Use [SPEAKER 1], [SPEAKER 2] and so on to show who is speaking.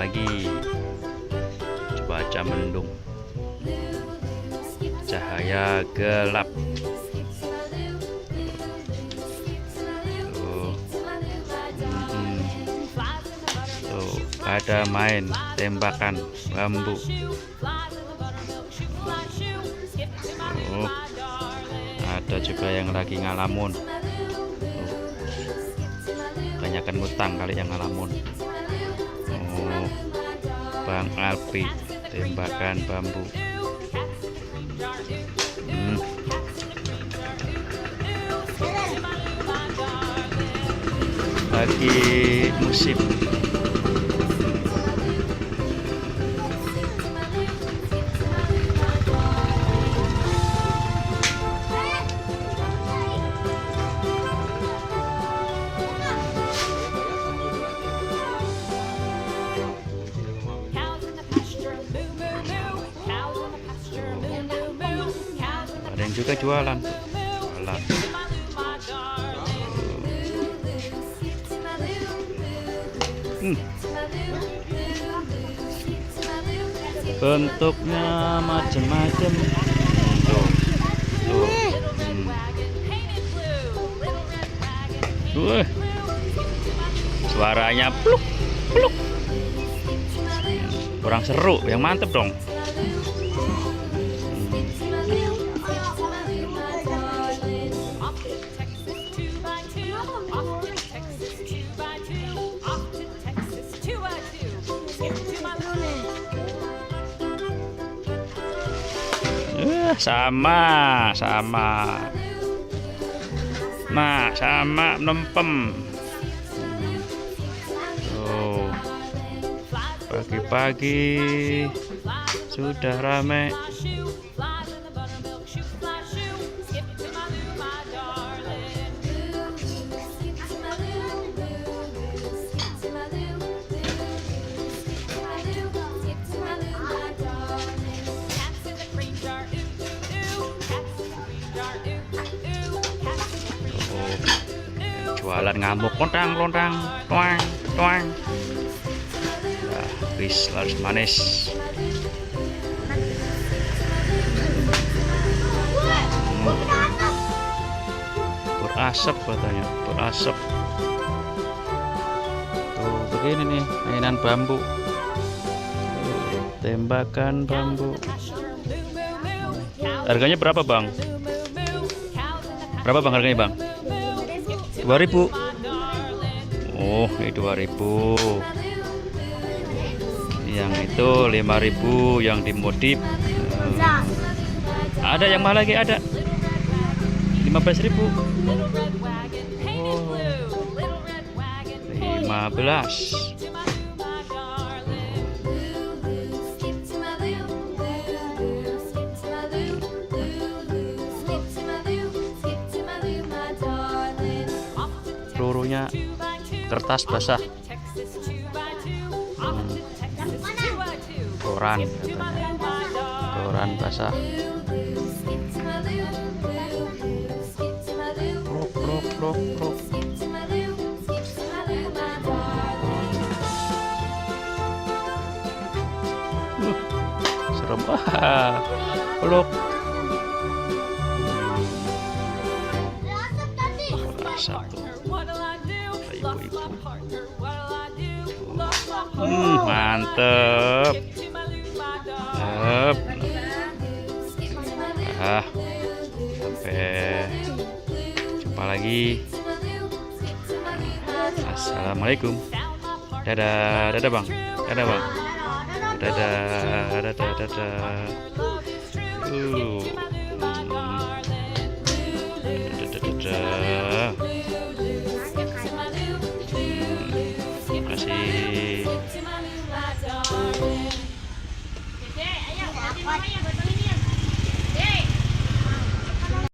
[SPEAKER 1] pagi, cuaca mendung, cahaya gelap. Tuh, ada main tembakan bambu. Tuh, ada juga yang lagi ngalamun. Kebanyakan ngutang kali yang ngalamun. Oh, Bang Alpi tembakan bambu. Lagi musim ada yang juga jualan. Bentuknya macam-macam. Tuh. Suaranya pluk pluk. Kurang seru, yang mantep dong. Sama nah sama nempem. Tuh, pagi-pagi sudah rame. Jualan ngamuk, lontang, tuang. Nah, wis laris manis. Berasap katanya, berasap. Tuh begini nih mainan bambu. Tembakan bambu. Harganya berapa bang? Berapa bang harganya bang? 2000. Oh, ini 2000. Yang itu 5000 yang dimodif. Ada yang mahal lagi, ada 15.000. Oh, 15. Pelurunya kertas basah, koran katanya, koran basah. Plok. Serem peluk. Satu. Ibu-ibu. Mantep. Sampai jumpa lagi. Assalamualaikum. Dadah bang. Dadah bang. Dadah.